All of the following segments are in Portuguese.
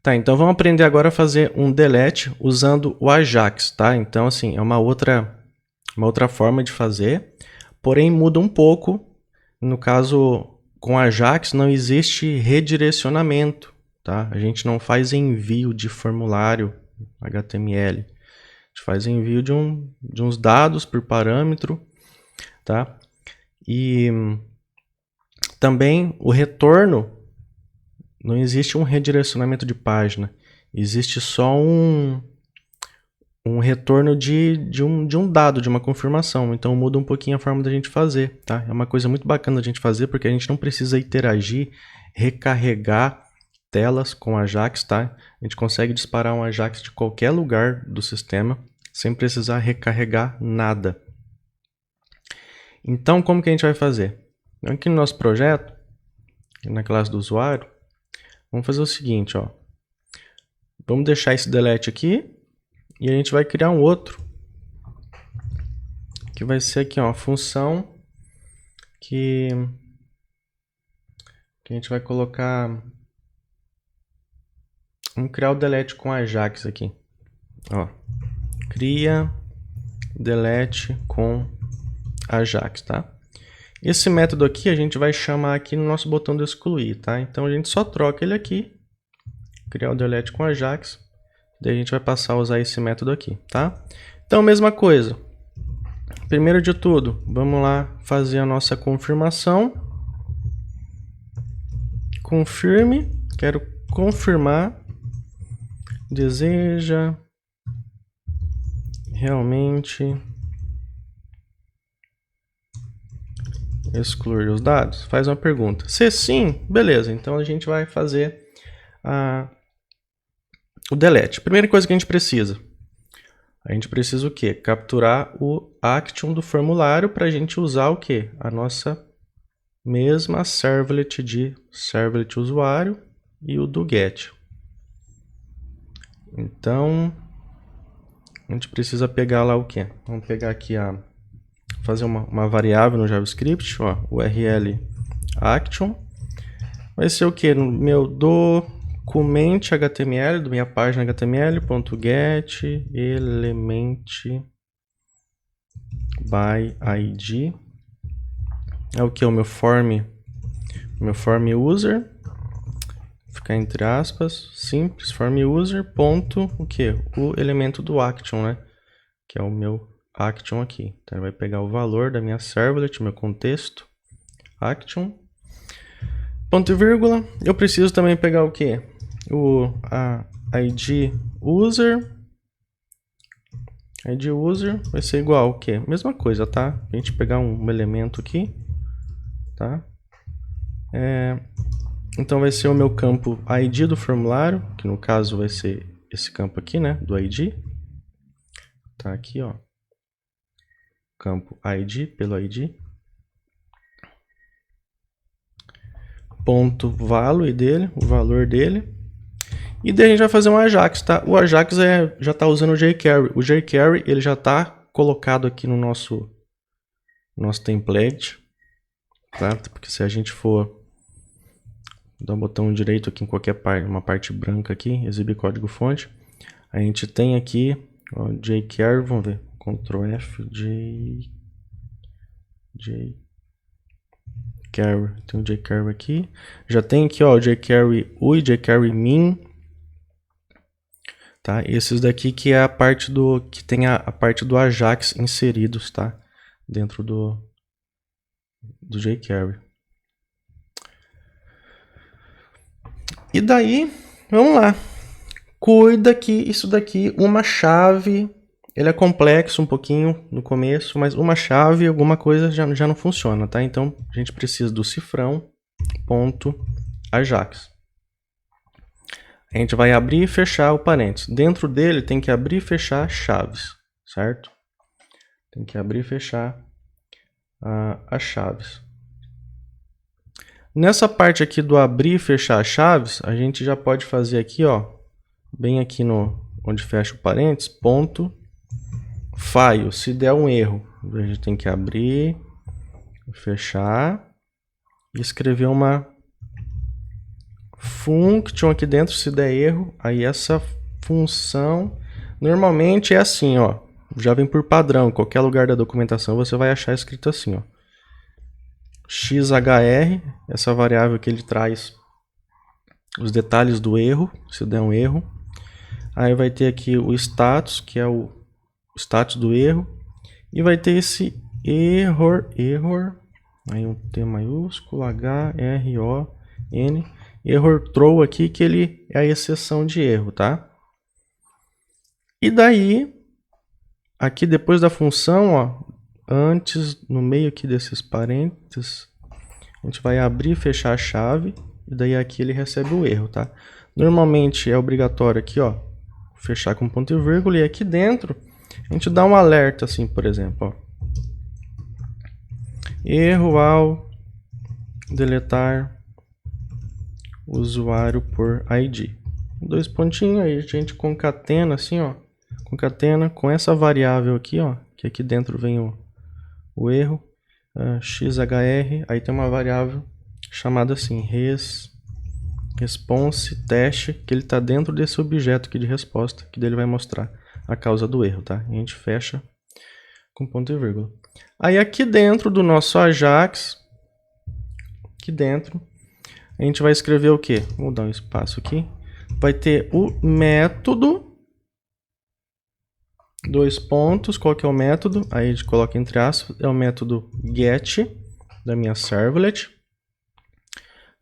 Tá, então vamos aprender agora a fazer um delete usando o Ajax, tá? Então, assim, é uma outra forma de fazer, porém muda um pouco. No caso, com Ajax não existe redirecionamento, tá? A gente não faz envio de formulário HTML. A gente faz envio de uns dados por parâmetro, tá? E também o retorno, não existe um redirecionamento de página, existe só um retorno de um dado, de uma confirmação. Então muda um pouquinho a forma da gente fazer, tá? É uma coisa muito bacana da gente fazer, porque a gente não precisa interagir, recarregar telas com Ajax, tá? A gente consegue disparar um Ajax de qualquer lugar do sistema, sem precisar recarregar nada. Então, como que a gente vai fazer? Aqui no nosso projeto, na classe do usuário, vamos fazer o seguinte, ó. Vamos deixar esse delete aqui e a gente vai criar um outro que vai ser aqui, ó, a função que a gente vai colocar. Vamos criar o delete com Ajax aqui, ó. Cria delete com Ajax, tá? Esse método aqui a gente vai chamar aqui no nosso botão de excluir, tá? Então a gente só troca ele aqui, criar o delete com Ajax, daí a gente vai passar a usar esse método aqui, tá? Então, mesma coisa. Primeiro de tudo, vamos lá fazer a nossa confirmação. Confirme, quero confirmar, deseja realmente excluir os dados? Faz uma pergunta. Se sim, beleza, então a gente vai fazer o delete. Primeira coisa que a gente precisa o quê? Capturar o action do formulário para a gente usar o quê? A nossa mesma servlet de servlet usuário e o do get. Então, a gente precisa pegar lá o quê? Vamos pegar aqui fazer uma variável no JavaScript, ó, URL action. Vai ser o quê? No meu document HTML, da minha página HTML.get element by id. É o que? O meu form user, ficar entre aspas, simples, form user, ponto, o que? O elemento do action, né? Que é o meu action aqui. Então, ele vai pegar o valor da minha servlet, meu contexto, action, ponto e vírgula. Eu preciso também pegar o que? A id user vai ser igual ao que? Mesma coisa, tá? A gente pegar um elemento aqui, tá? Então vai ser o meu campo id do formulário, que no caso vai ser esse campo aqui, né? Do id. Tá aqui, ó. Campo id pelo id. Ponto value dele, o valor dele. E daí a gente vai fazer um Ajax, tá? O Ajax já está usando o jQuery. O jQuery ele já está colocado aqui no nosso template, tá? Porque se a gente for dar um botão direito aqui em qualquer parte, uma parte branca aqui, exibir código fonte, a gente tem aqui ó, jQuery, vamos ver, Ctrl F, jQuery, tem o jQuery aqui, já tem aqui ó, o jQuery UI, jQuery min. Tá? Esses daqui que é a parte que tem a parte do Ajax inseridos, tá? Dentro do jQuery. E daí, vamos lá. Cuida que isso daqui, uma chave, ele é complexo um pouquinho no começo, mas uma chave, alguma coisa já não funciona, tá? Então, a gente precisa do cifrão ponto Ajax. A gente vai abrir e fechar o parênteses. Dentro dele tem que abrir e fechar chaves, certo? Tem que abrir e fechar as chaves. Nessa parte aqui do abrir e fechar as chaves, a gente já pode fazer aqui, ó, bem aqui onde fecha o parênteses, ponto file. Se der um erro, a gente tem que abrir, fechar e escrever uma function aqui dentro, se der erro, aí essa função normalmente é assim, ó, já vem por padrão, em qualquer lugar da documentação você vai achar escrito assim, ó, xhr, essa variável que ele traz os detalhes do erro, se der um erro, aí vai ter aqui o status, que é o status do erro, e vai ter esse error, aí um T maiúsculo, H, R, O, N, error throw aqui, que ele é a exceção de erro, tá? E daí, aqui depois da função, ó, antes, no meio aqui desses parênteses, a gente vai abrir e fechar a chave, e daí aqui ele recebe o erro, tá? Normalmente é obrigatório aqui, ó, fechar com ponto e vírgula, e aqui dentro a gente dá um alerta assim, por exemplo, ó. Erro ao deletar usuário por ID. Dois pontinhos, aí a gente concatena assim, ó. Concatena com essa variável aqui, ó, que aqui dentro vem o erro, XHR, aí tem uma variável chamada assim, response teste, que ele está dentro desse objeto aqui de resposta, que dele vai mostrar a causa do erro, tá? E a gente fecha com ponto e vírgula. Aí aqui dentro do nosso Ajax, aqui dentro, a gente vai escrever o quê? Vou dar um espaço aqui. Vai ter o método, dois pontos, qual que é o método? Aí a gente coloca entre aspas, é o método get da minha servlet,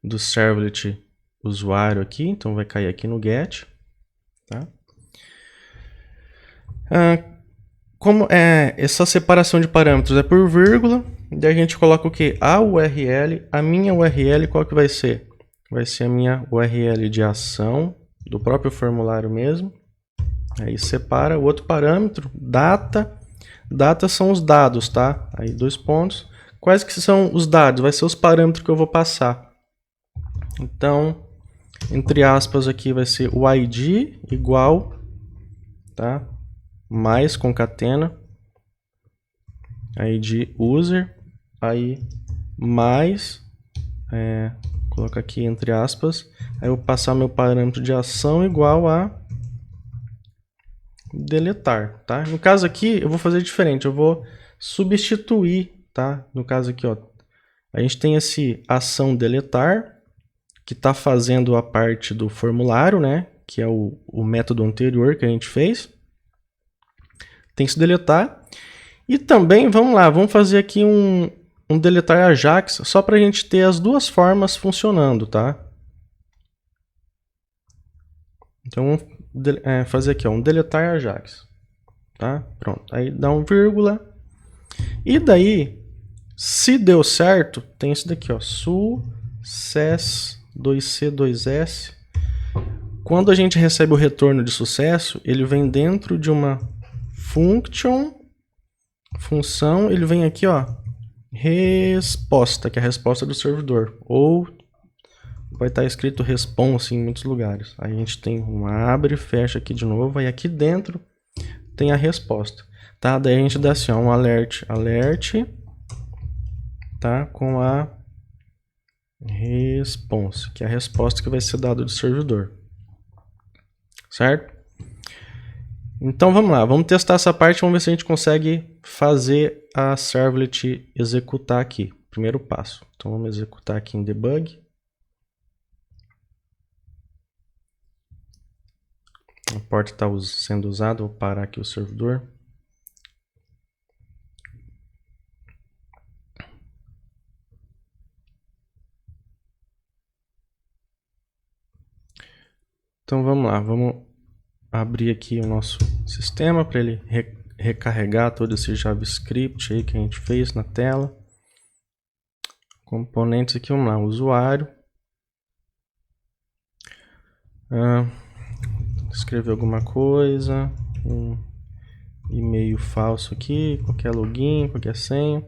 do servlet usuário aqui, então vai cair aqui no get, tá? Como é essa separação de parâmetros é por vírgula, daí a gente coloca o que? A URL, a minha URL qual que vai ser? Vai ser a minha URL de ação do próprio formulário mesmo. Aí separa o outro parâmetro, data. Data são os dados, tá? Aí dois pontos. Quais que são os dados? Vai ser os parâmetros que eu vou passar. Então, entre aspas aqui vai ser o ID igual, tá? Mais concatena ID user, aí mais, coloca aqui entre aspas, aí eu vou passar meu parâmetro de ação igual a deletar, tá? No caso aqui eu vou fazer diferente, eu vou substituir, tá? No caso aqui, ó, a gente tem esse ação deletar, que está fazendo a parte do formulário, né? Que é o método anterior que a gente fez. Tem que se deletar. E também, vamos lá, vamos fazer aqui um deletar Ajax, só para a gente ter as duas formas funcionando, tá? Então, vamos fazer aqui, ó, um deletar Ajax, tá? Pronto, aí dá um vírgula. E daí, se deu certo, tem isso daqui, ó, success 2C 2S. Quando a gente recebe o retorno de sucesso, ele vem dentro de uma função, ele vem aqui, ó, resposta, que é a resposta do servidor, ou vai estar escrito response em muitos lugares. Aí a gente tem um abre, fecha aqui de novo, aí aqui dentro tem a resposta, tá? Daí a gente dá assim, ó, um alert, tá? Com a response, que é a resposta que vai ser dada do servidor, certo? Então vamos lá, vamos testar essa parte, vamos ver se a gente consegue fazer a servlet executar aqui. Primeiro passo. Então vamos executar aqui em debug. A porta está sendo usada, vou parar aqui o servidor. Então vamos lá, vamos abrir aqui o nosso sistema para ele recarregar todo esse JavaScript aí que a gente fez na tela. Componentes aqui, vamos lá, usuário. Escrever alguma coisa, um e-mail falso aqui, qualquer login, qualquer senha.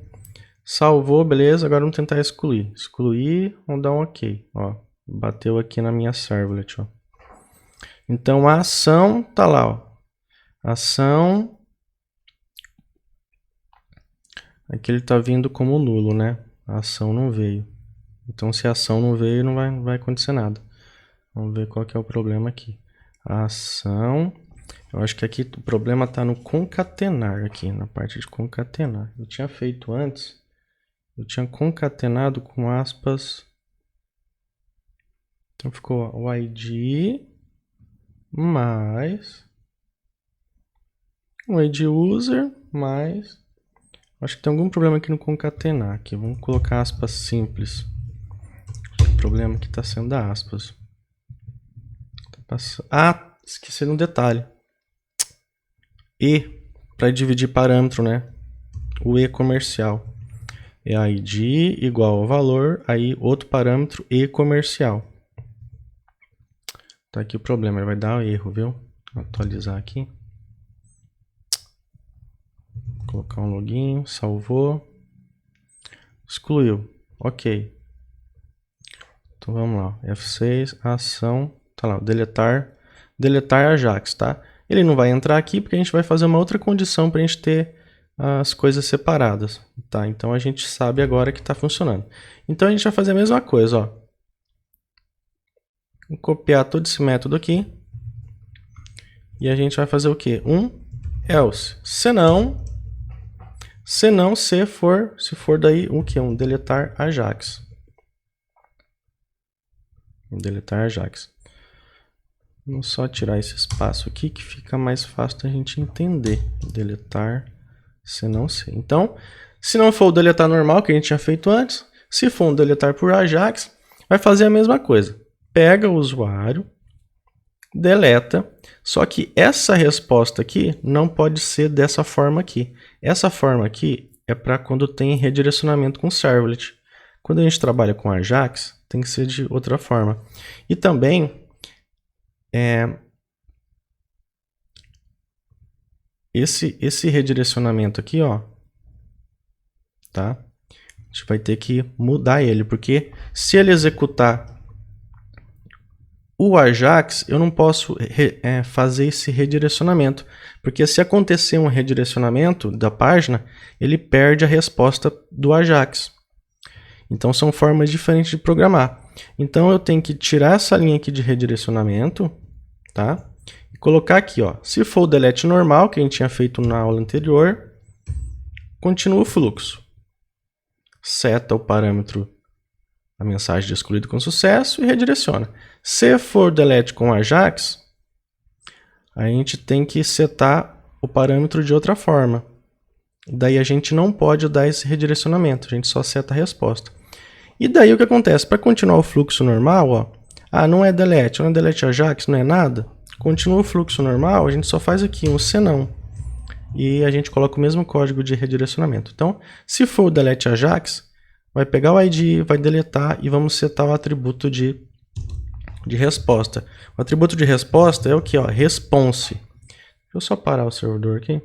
Salvou, beleza, agora vamos tentar excluir. Excluir, vamos dar um OK. Ó, bateu aqui na minha servlet, ó. Então a ação tá lá, ó. Ação. Aqui ele tá vindo como nulo, né? A ação não veio. Então se a ação não veio, não vai acontecer nada. Vamos ver qual que é o problema aqui. A ação. Eu acho que aqui o problema está no concatenar aqui, na parte de concatenar. Eu tinha feito antes, eu tinha concatenado com aspas. Então ficou o ID mais o ID user mais. Acho que tem algum problema aqui no concatenar. Aqui. Vamos colocar aspas simples. O problema aqui está sendo a aspas. Ah, esqueci de um detalhe. E para dividir parâmetro, né? O E comercial. É ID igual ao valor, aí outro parâmetro E comercial. Tá aqui o problema, ele vai dar erro, viu? Vou atualizar aqui. Colocar um login, salvou. Excluiu. Ok. Então vamos lá. F6, ação. Tá lá, deletar Ajax, tá? Ele não vai entrar aqui porque a gente vai fazer uma outra condição para a gente ter as coisas separadas, tá? Então a gente sabe agora que está funcionando. Então a gente vai fazer a mesma coisa, ó. Vou copiar todo esse método aqui. E a gente vai fazer o quê? Else. Se for daí o quê? Deletar Ajax. Deletar Ajax. Vamos só tirar esse espaço aqui que fica mais fácil da gente entender. Deletar se. Então, se não for o deletar normal que a gente tinha feito antes, se for um deletar por Ajax, vai fazer a mesma coisa. Pega o usuário, deleta, só que essa resposta aqui não pode ser dessa forma aqui. Essa forma aqui é para quando tem redirecionamento com servlet. Quando a gente trabalha com Ajax, tem que ser de outra forma. E também, esse redirecionamento aqui, ó, tá? A gente vai ter que mudar ele, porque se ele executar o Ajax, eu não posso fazer esse redirecionamento, porque se acontecer um redirecionamento da página, ele perde a resposta do Ajax. Então são formas diferentes de programar. Então eu tenho que tirar essa linha aqui de redirecionamento, tá? E colocar aqui, ó, se for o delete normal, que a gente tinha feito na aula anterior, continua o fluxo. Seta o parâmetro a mensagem de excluído com sucesso e redireciona. Se for delete com Ajax, a gente tem que setar o parâmetro de outra forma. Daí a gente não pode dar esse redirecionamento, a gente só seta a resposta. E daí o que acontece? Para continuar o fluxo normal, ó, não é delete Ajax, não é nada. Continua o fluxo normal, a gente só faz aqui um senão. E a gente coloca o mesmo código de redirecionamento. Então, se for o delete Ajax, vai pegar o ID, vai deletar e vamos setar o atributo de resposta. O atributo de resposta é o que? Response. Deixa eu só parar o servidor aqui.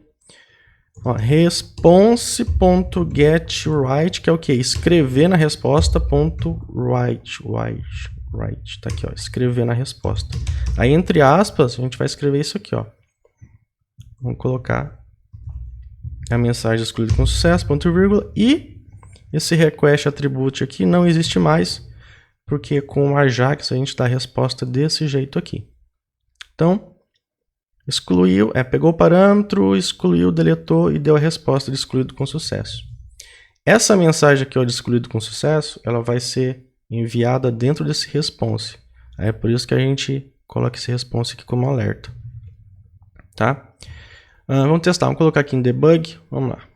Response.getWrite, que é o que? Escrever na resposta.write. Tá aqui, ó, escrever na resposta. Aí, entre aspas, a gente vai escrever isso aqui, ó. Vamos colocar a mensagem excluída com sucesso, ponto e vírgula, e esse request attribute aqui não existe mais, porque com o Ajax a gente dá a resposta desse jeito aqui. Então, excluiu, pegou o parâmetro, excluiu, deletou e deu a resposta de excluído com sucesso. Essa mensagem aqui, ó, de excluído com sucesso, ela vai ser enviada dentro desse response. É por isso que a gente coloca esse response aqui como alerta. Tá? Vamos testar, vamos colocar aqui em debug, vamos lá.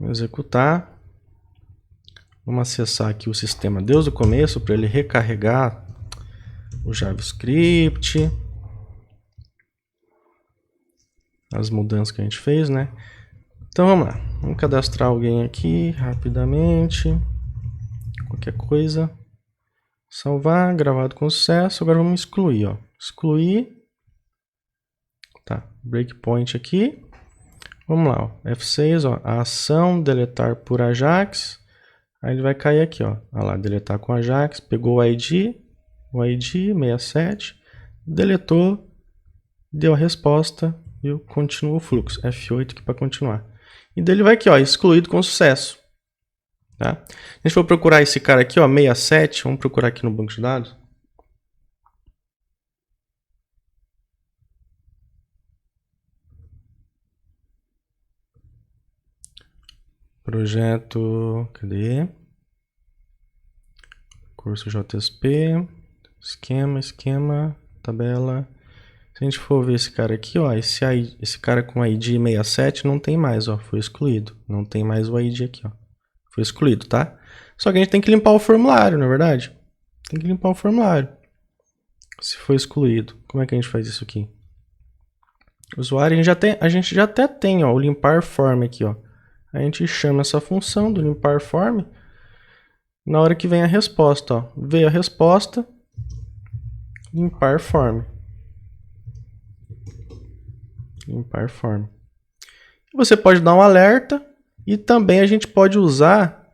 Vamos executar. Vamos acessar aqui o sistema desde o começo para ele recarregar o JavaScript. As mudanças que a gente fez, né? Então vamos lá. Vamos cadastrar alguém aqui rapidamente. Qualquer coisa. Salvar, gravado com sucesso. Agora vamos excluir, ó. Excluir. Tá, breakpoint aqui. Vamos lá, ó. F6, ó, a ação, deletar por Ajax. Aí ele vai cair aqui, ó. Olha lá, deletar com Ajax, pegou o ID 67, deletou, deu a resposta e continua o fluxo. F8 aqui para continuar. E daí ele vai aqui, ó, excluído com sucesso. Tá? Se a gente for procurar esse cara aqui, ó, 67, vamos procurar aqui no banco de dados. Projeto, cadê? Curso JSP, esquema, tabela. Se a gente for ver esse cara aqui, ó, esse cara com ID 67 não tem mais, ó, foi excluído. Não tem mais o ID aqui, ó. Foi excluído, tá? Só que a gente tem que limpar o formulário, não é verdade? Tem que limpar o formulário. Se foi excluído. Como é que a gente faz isso aqui? Usuário, a gente já até tem, ó, o limpar form aqui, ó. A gente chama essa função do limpar form na hora que vem a resposta, ó. Veio a resposta, limpar form. Limpar form. Você pode dar um alerta e também a gente pode usar,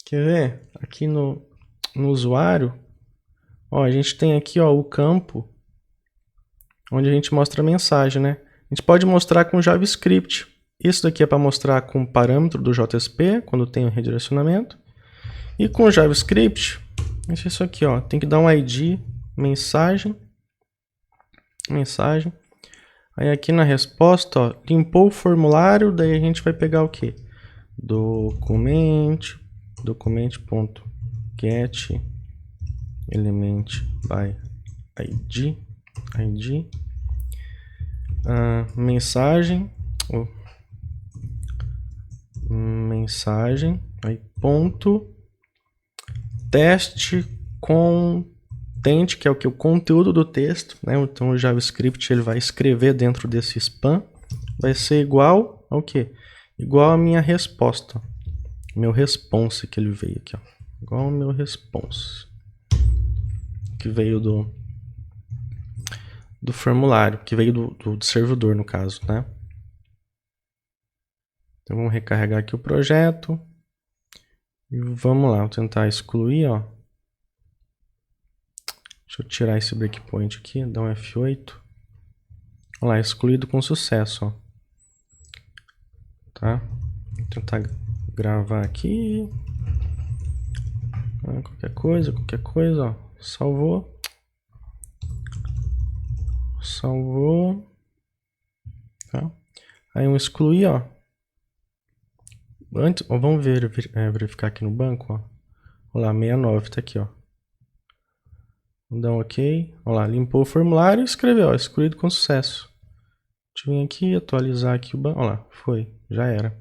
quer ver? Aqui no usuário, ó, a gente tem aqui, ó, o campo onde a gente mostra a mensagem, né? A gente pode mostrar com JavaScript. Isso daqui é para mostrar com o parâmetro do JSP, quando tem o redirecionamento. E com o JavaScript, é isso aqui, ó, tem que dar um ID, mensagem. Aí aqui na resposta, ó, limpou o formulário, daí a gente vai pegar o quê? Document.get element by ID, mensagem, aí ponto teste content, que é o que? O conteúdo do texto, né? Então o JavaScript ele vai escrever dentro desse span, vai ser igual ao quê? Igual a minha resposta, meu response que ele veio aqui, ó. Igual ao meu response que veio do formulário, que veio do servidor, no caso, né? Então vamos recarregar aqui o projeto e vamos lá, vou tentar excluir, ó. Deixa eu tirar esse breakpoint aqui, dar um F8. Olha lá, excluído com sucesso, ó. Tá? Vou tentar gravar aqui. Qualquer coisa, ó. Salvou. Tá? Aí um excluir, ó. Antes, ó, vamos verificar aqui no banco, ó. Olha lá, 69 tá aqui, ó. Vamos dar um OK. Olha lá, limpou o formulário e escreveu, ó, excluído com sucesso. Deixa eu vir aqui, atualizar aqui o banco. Olha lá, foi, já era.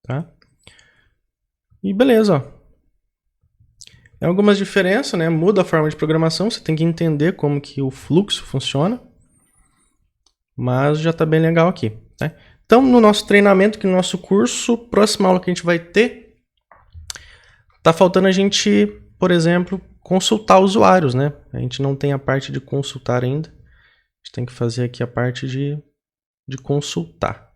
Tá? E beleza, ó. Tem algumas diferenças, né? Muda a forma de programação, você tem que entender como que o fluxo funciona. Mas já está bem legal aqui, né? Então, no nosso treinamento, aqui no nosso curso, próxima aula que a gente vai ter, tá faltando a gente, por exemplo, consultar usuários, né? A gente não tem a parte de consultar ainda. A gente tem que fazer aqui a parte de consultar.